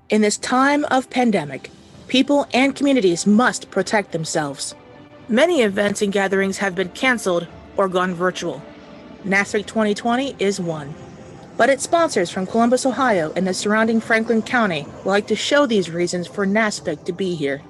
In this time of pandemic, people and communities must protect themselves. Many events and gatherings have been canceled or gone virtual. NASFiC 2020 is one. But its sponsors from Columbus, Ohio and the surrounding Franklin County would like to show these reasons for NASFiC to be here.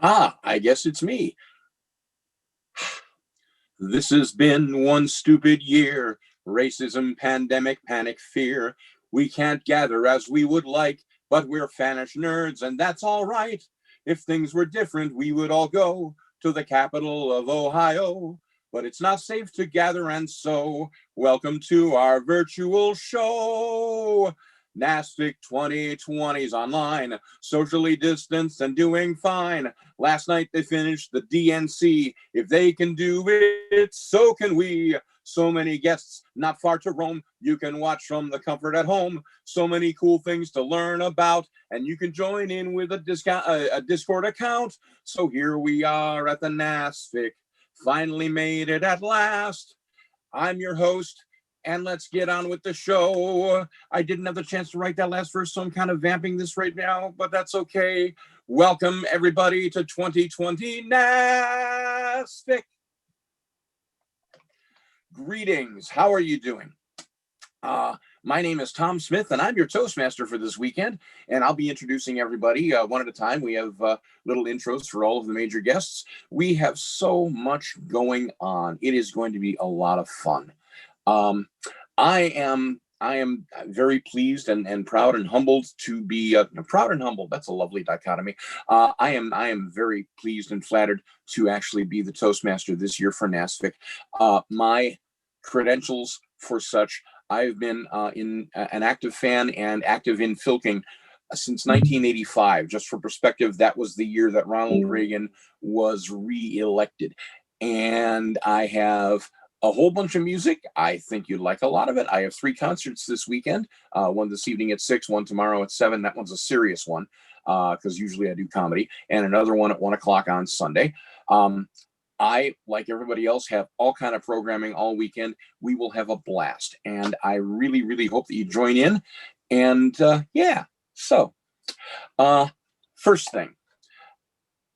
I guess it's me. This has been one stupid year. Racism, pandemic, panic, fear. We can't gather as we would like, but we're fanish nerds, and that's all right. If things were different, we would all go to the capital of Ohio. But it's not safe to gather, and so welcome to our virtual show. NASFiC 2020 is online, socially distanced and doing fine. Last night they finished the DNC. If they can do it, so can we. So many guests, not far to roam. You can watch from the comfort at home. So many cool things to learn about, and you can join in with a Discord account. So here we are at the NASFiC. Finally made it at last. I'm your host, and let's get on with the show. I didn't have the chance to write that last verse, so I'm kind of vamping this right now, but that's okay. Welcome, everybody, to 2020 NASFiC. Greetings. How are you doing? My name is Tom Smith, and I'm your Toastmaster for this weekend, and I'll be introducing everybody one at a time. We have little intros for all of the major guests. We have so much going on. It is going to be a lot of fun. I am very pleased and proud and humbled to be proud and humbled. That's a lovely dichotomy. I am very pleased and flattered to actually be the Toastmaster this year for NASFiC. My credentials for such, I've been an active fan and active in filking since 1985. Just for perspective, that was the year that Ronald Reagan was re-elected. And I have a whole bunch of music. I think you'd like a lot of it. I have 3 concerts this weekend. One this evening at 6, one tomorrow at 7. That one's a serious one because usually I do comedy. And another one at 1 o'clock on Sunday. I, like everybody else, have all kind of programming all weekend. We will have a blast. And I really, really hope that you join in. And yeah, so first thing.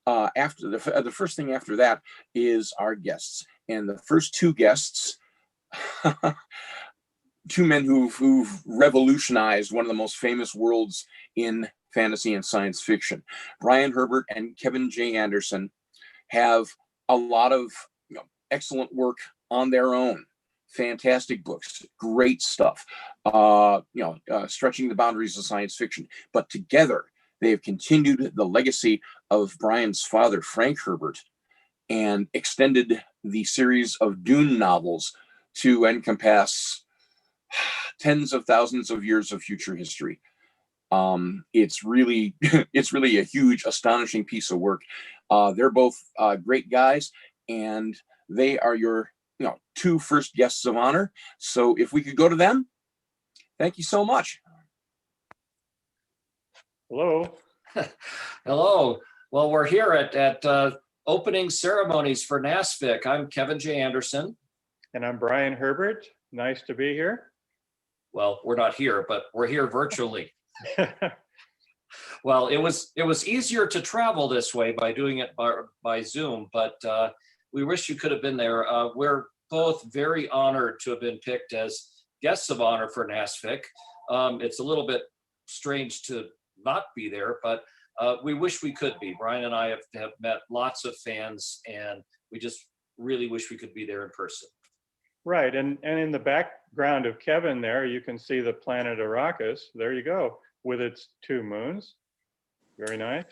After the first thing after that is our guests. And the first 2 guests, 2 men who've revolutionized one of the most famous worlds in fantasy and science fiction. Brian Herbert and Kevin J. Anderson have a lot of excellent work on their own. Fantastic books, great stuff, stretching the boundaries of science fiction. But together, they have continued the legacy of Brian's father, Frank Herbert, and extended the series of Dune novels to encompass tens of thousands of years of future history. It's really a huge, astonishing piece of work. They're both great guys, and they are your two first guests of honor. So if we could go to them, thank you so much. Hello. Hello. Well, we're here at opening ceremonies for NASFiC. I'm Kevin J. Anderson. And I'm Brian Herbert. Nice to be here. Well, we're not here, but we're here virtually. Well, it was easier to travel this way by doing it by Zoom, but we wish you could have been there. We're both very honored to have been picked as guests of honor for NASFiC. It's a little bit strange to not be there, but we wish we could be. Brian and I have met lots of fans, and we just really wish we could be there in person. Right, and in the background of Kevin there, you can see the planet Arrakis. There you go, with its 2 moons. Very nice.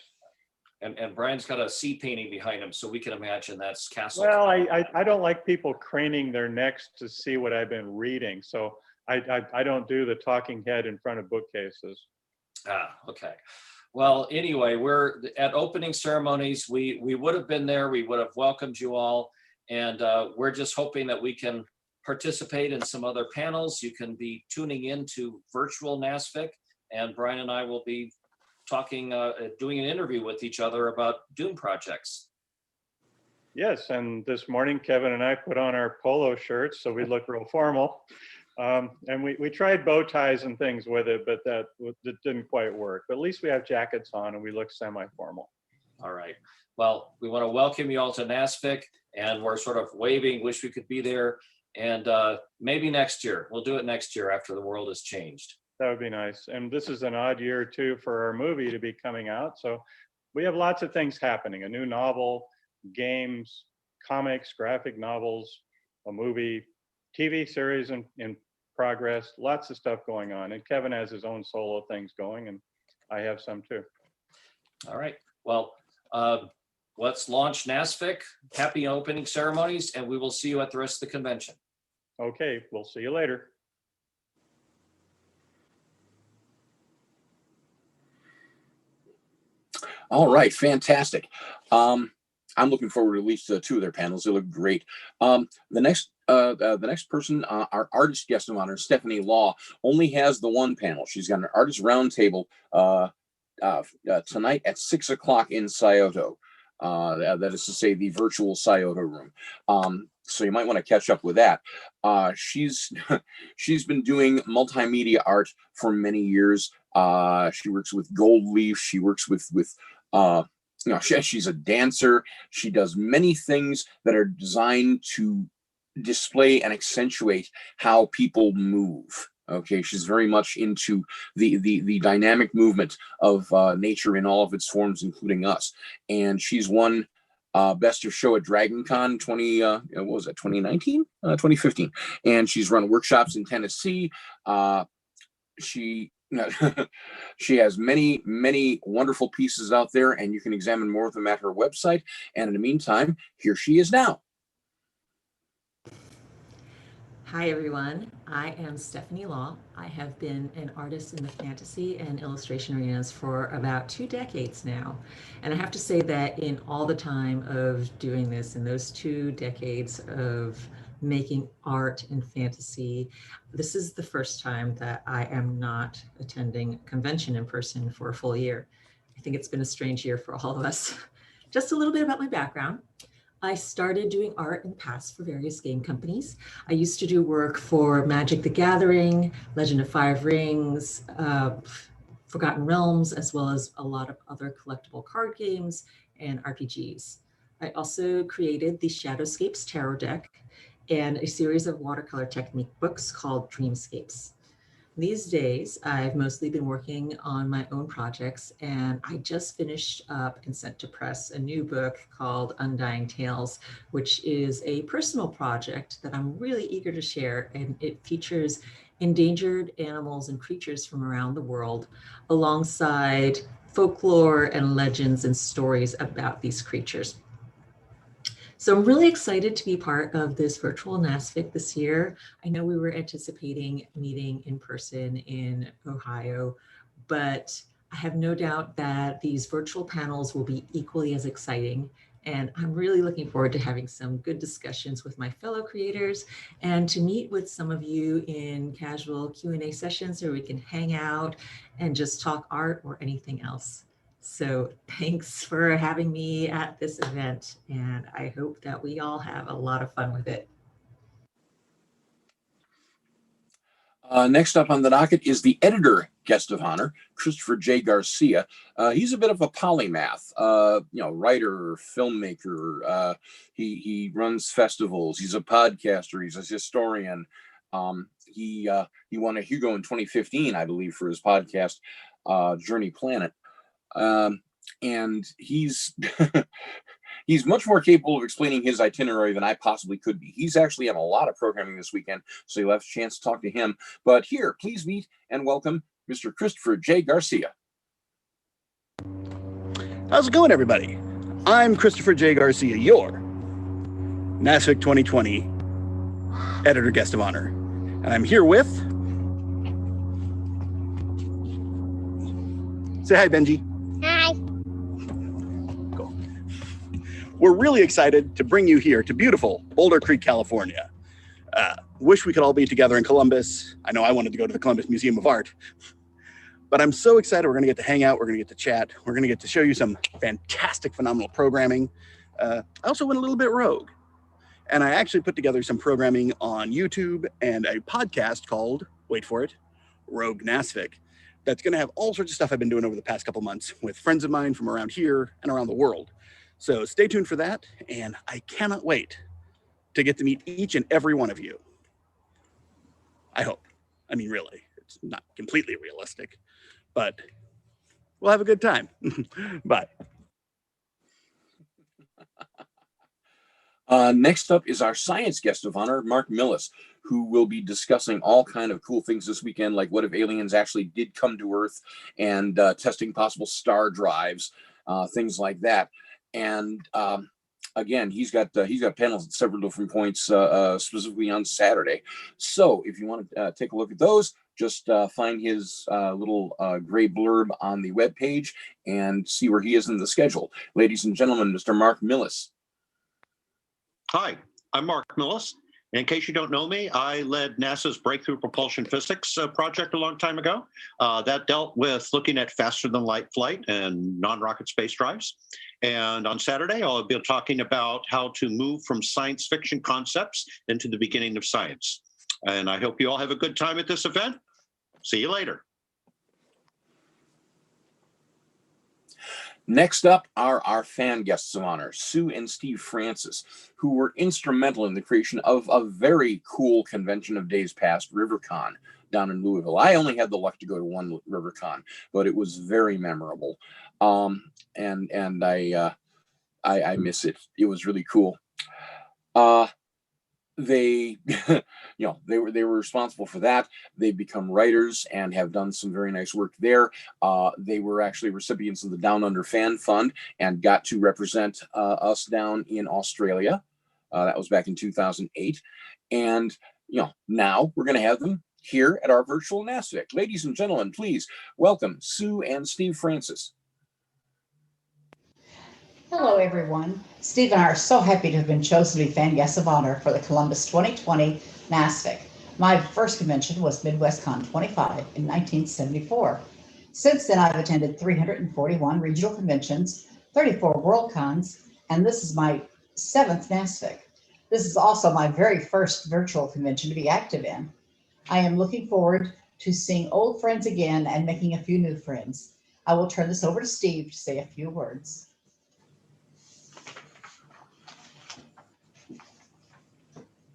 And Brian's got a sea painting behind him, so we can imagine that's Castle. Well, I don't like people craning their necks to see what I've been reading, so I don't do the talking head in front of bookcases. Ah, okay. Well, anyway, we're at opening ceremonies. We would have been there. We would have welcomed you all. And we're just hoping that we can participate in some other panels. You can be tuning in to virtual NASFiC, and Brian and I will be talking, doing an interview with each other about Dune projects. Yes, and this morning, Kevin and I put on our polo shirts so we look real formal. And we tried bow ties and things with it, but that didn't quite work. But at least we have jackets on and we look semi-formal. All right. Well, we want to welcome you all to NASFiC, and we're sort of waving, wish we could be there. And maybe next year, we'll do it next year after the world has changed. That would be nice. And this is an odd year too for our movie to be coming out. So we have lots of things happening: a new novel, games, comics, graphic novels, a movie, TV series in progress, lots of stuff going on. And Kevin has his own solo things going, and I have some too. All right. Well, let's launch NASFiC. Happy opening ceremonies, and we will see you at the rest of the convention. Okay, we'll see you later. All right, fantastic. I'm looking forward to at least 2 of their panels. They look great. The next person, our artist guest of honor, Stephanie Law, only has the 1 panel. She's got an artist roundtable tonight at 6 o'clock in Scioto. That is to say, the virtual Scioto room. So you might want to catch up with that. She's been doing multimedia art for many years. She works with Gold Leaf. She works with she's a dancer. She does many things that are designed to display and accentuate how people move. Okay, she's very much into the dynamic movement of nature in all of its forms, including us. And she's won Best of Show at DragonCon 2019? 2015. And she's run workshops in Tennessee. She has many wonderful pieces out there, and you can examine more of them at her website. And in the meantime, here she is now. Hi everyone, I am Stephanie Law. I have been an artist in the fantasy and illustration arenas for about 2 decades now. And I have to say that in all the time of doing this, in those 2 decades of making art and fantasy, this is the first time that I am not attending a convention in person for a full year. I think it's been a strange year for all of us. Just a little bit about my background. I started doing art in the past for various game companies. I used to do work for Magic the Gathering, Legend of Five Rings, Forgotten Realms, as well as a lot of other collectible card games and RPGs. I also created the Shadowscapes Tarot deck and a series of watercolor technique books called Dreamscapes. These days, I've mostly been working on my own projects, and I just finished up and sent to press a new book called Undying Tales, which is a personal project that I'm really eager to share, and it features endangered animals and creatures from around the world, alongside folklore and legends and stories about these creatures. So I'm really excited to be part of this virtual NASFiC this year. I know we were anticipating meeting in person in Ohio, but I have no doubt that these virtual panels will be equally as exciting And I'm really looking forward to having some good discussions with my fellow creators and to meet with some of you in casual Q&A sessions where we can hang out and just talk art or anything else. So thanks for having me at this event, and I hope that we all have a lot of fun with it. Next up on the docket is the editor guest of honor, Christopher J. Garcia. He's a bit of a polymath, writer, filmmaker. He runs festivals. He's a podcaster. He's a historian. He won a Hugo in 2015, I believe, for his podcast, Journey Planet. And he's he's much more capable of explaining his itinerary than I possibly could be. He's actually on a lot of programming this weekend, so you'll have a chance to talk to him. But here, please meet and welcome Mr. Christopher J. Garcia. How's it going, everybody? I'm Christopher J. Garcia, your NASFiC 2020 editor guest of honor. And I'm here with... Say hi, Benji. Hi. Cool. We're really excited to bring you here to beautiful Boulder Creek, California. Wish we could all be together in Columbus. I know I wanted to go to the Columbus Museum of Art. But I'm so excited we're going to get to hang out. We're going to get to chat. We're going to get to show you some fantastic, phenomenal programming. I also went a little bit rogue. And I actually put together some programming on YouTube and a podcast called, wait for it, Rogue NASFiC. That's going to have all sorts of stuff I've been doing over the past couple months with friends of mine from around here and around the world. So stay tuned for that. And I cannot wait to get to meet each and every one of you. I hope. I mean, really, it's not completely realistic, but we'll have a good time. Bye. Next up is our science guest of honor, Mark Millis, who will be discussing all kind of cool things this weekend, like what if aliens actually did come to Earth, and testing possible star drives, things like that. And again, he's got panels at several different points, specifically on Saturday. So if you want to take a look at those, just find his little gray blurb on the webpage and see where he is in the schedule. Ladies and gentlemen, Mr. Mark Millis. Hi, I'm Mark Millis. In case you don't know me, I led NASA's Breakthrough Propulsion Physics project a long time ago. That dealt with looking at faster than light flight and non-rocket space drives. And on Saturday, I'll be talking about how to move from science fiction concepts into the beginning of science. And I hope you all have a good time at this event. See you later. Next up are our fan guests of honor, Sue and Steve Francis, who were instrumental in the creation of a very cool convention of days past, RiverCon, down in Louisville. I only had the luck to go to one RiverCon, but it was very memorable. And I miss it. It was really cool. They they were responsible for that. They've become writers and have done some very nice work there. They were actually recipients of the Down Under Fan Fund and got to represent us down in Australia. That was back in 2008. And now we're going to have them here at our virtual NASFiC. Ladies and gentlemen, please welcome Sue and Steve Francis. Hello, everyone. Steve and I are so happy to have been chosen to be fan guests of honor for the Columbus 2020 NASFiC. My first convention was MidwestCon 25 in 1974. Since then, I've attended 341 regional conventions, 34 WorldCons, and this is my 7th NASFiC. This is also my very first virtual convention to be active in. I am looking forward to seeing old friends again and making a few new friends. I will turn this over to Steve to say a few words.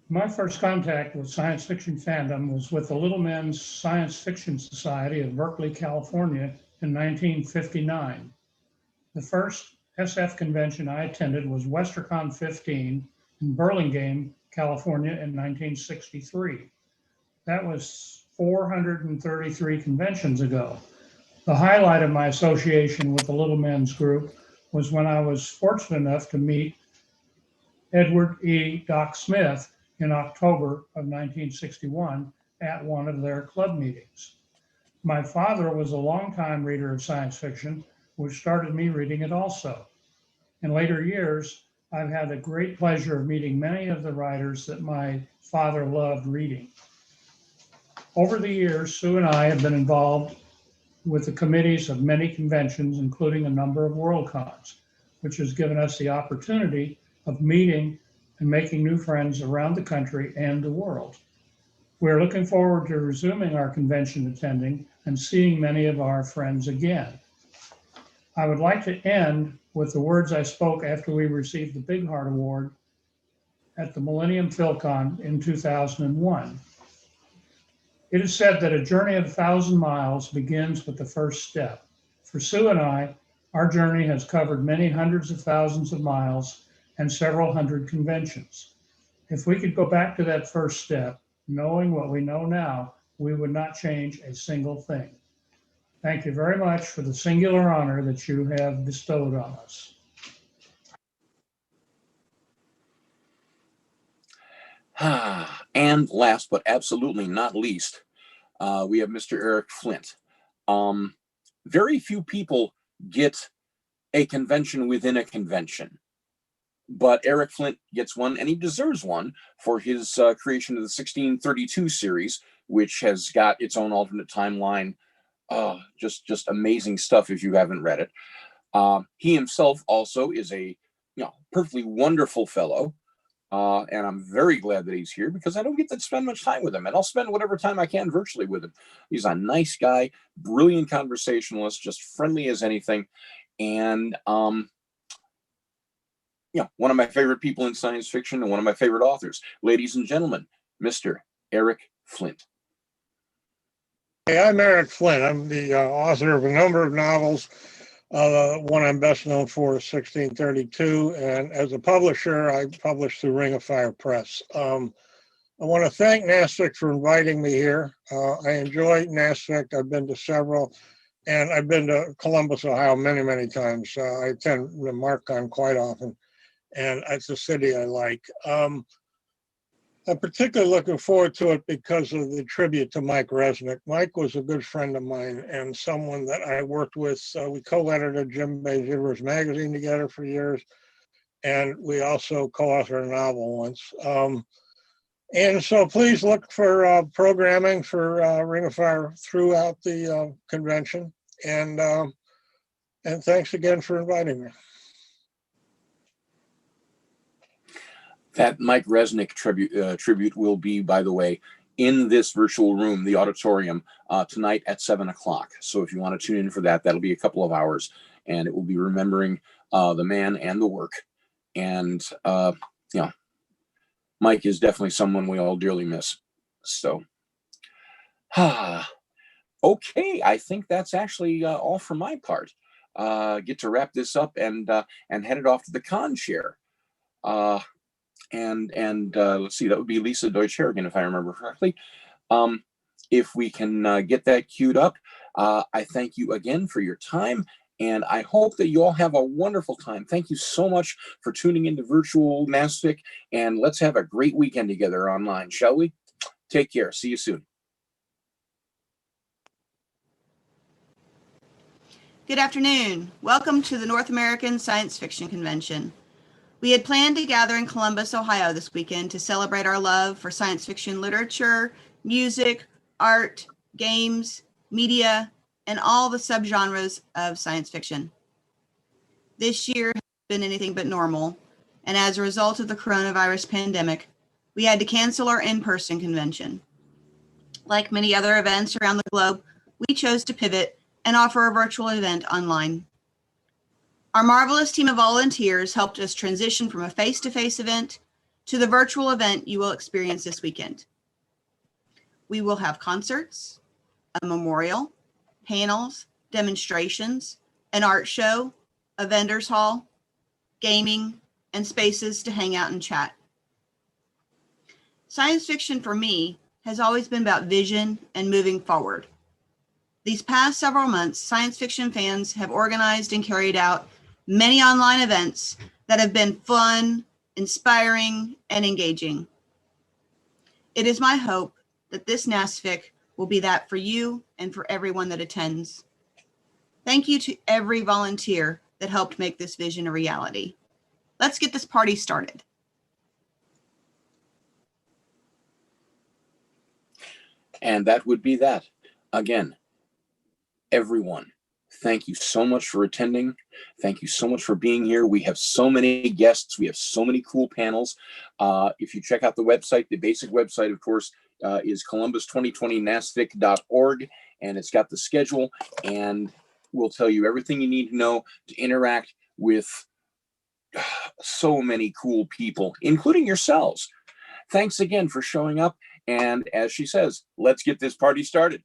My first contact with science fiction fandom was with the Little Men's Science Fiction Society of Berkeley, California in 1959. The first SF convention I attended was WesterCon 15 in Burlingame, California in 1963. That was 433 conventions ago. The highlight of my association with the Little Men's group was when I was fortunate enough to meet Edward E. Doc Smith in October of 1961 at one of their club meetings. My father was a longtime reader of science fiction, which started me reading it also. In later years, I've had the great pleasure of meeting many of the writers that my father loved reading. Over the years, Sue and I have been involved with the committees of many conventions, including a number of WorldCons, which has given us the opportunity of meeting and making new friends around the country and the world. We're looking forward to resuming our convention attending and seeing many of our friends again. I would like to end with the words I spoke after we received the Big Heart Award at the Millennium PhilCon in 2001. It is said that a journey of 1,000 miles begins with the first step. For Sue and I, our journey has covered many hundreds of thousands of miles and several hundred conventions. If we could go back to that first step, knowing what we know now, we would not change a single thing. Thank you very much for the singular honor that you have bestowed on us. And last but absolutely not least, we have Mr. Eric Flint. Very few people get a convention within a convention, but Eric Flint gets one, and he deserves one for his creation of the 1632 series, which has got its own alternate timeline. Just amazing stuff if you haven't read it. He himself also is a perfectly wonderful fellow. And I'm very glad that he's here because I don't get to spend much time with him, and I'll spend whatever time I can virtually with him. He's a nice guy, brilliant conversationalist, just friendly as anything. And, one of my favorite people in science fiction and one of my favorite authors. Ladies and gentlemen, Mr. Eric Flint. Hey, I'm Eric Flint. I'm the author of a number of novels. One I'm best known for is 1632, and as a publisher, I publish through Ring of Fire Press. I want to thank NASFiC for inviting me here. I enjoy NASFiC. I've been to several, and I've been to Columbus, Ohio many, many times. I attend the MarkCon quite often, and it's a city I like. I'm particularly looking forward to it because of the tribute to Mike Resnick. Mike was a good friend of mine and someone that I worked with. We co-edited Jim Bay's Universe magazine together for years, and we also co-authored a novel once. And so please look for programming for Ring of Fire throughout the convention. And thanks again for inviting me. That Mike Resnick tribute will be, by the way, in this virtual room, the Auditorium, tonight at 7 o'clock. So if you want to tune in for that, that'll be a couple of hours, and it will be remembering the man and the work. And, Mike is definitely someone we all dearly miss. So, okay, I think that's actually all for my part. Get to wrap this up and head it off to the con chair. And let's see, that would be Lisa Deutsch-Harrigan, if I remember correctly. If we can get that queued up, I thank you again for your time, and I hope that you all have a wonderful time. Thank you so much for tuning into virtual NASFiC, and let's have a great weekend together online, shall we? Take care. See you soon. Good afternoon. Welcome to the North American Science Fiction Convention. We had planned to gather in Columbus, Ohio this weekend to celebrate our love for science fiction literature, music, art, games, media, and all the subgenres of science fiction. This year has been anything but normal, and as a result of the coronavirus pandemic, we had to cancel our in-person convention. Like many other events around the globe, we chose to pivot and offer a virtual event online. Our marvelous team of volunteers helped us transition from a face-to-face event to the virtual event you will experience this weekend. We will have concerts, a memorial, panels, demonstrations, an art show, a vendor's hall, gaming, and spaces to hang out and chat. Science fiction for me has always been about vision and moving forward. These past several months, science fiction fans have organized and carried out many online events that have been fun, inspiring, and engaging. It is my hope that this NASFiC will be that for you and for everyone that attends. Thank you to every volunteer that helped make this vision a reality. Let's get this party started. And that would be that. Again, everyone, thank you so much for attending. Thank you so much for being here. We have so many guests. We have so many cool panels. If you check out the website, the basic website, of course, is columbus2020nasfic.org, and it's got the schedule, and we'll tell you everything you need to know to interact with so many cool people, including yourselves. Thanks again for showing up. And as she says, let's get this party started.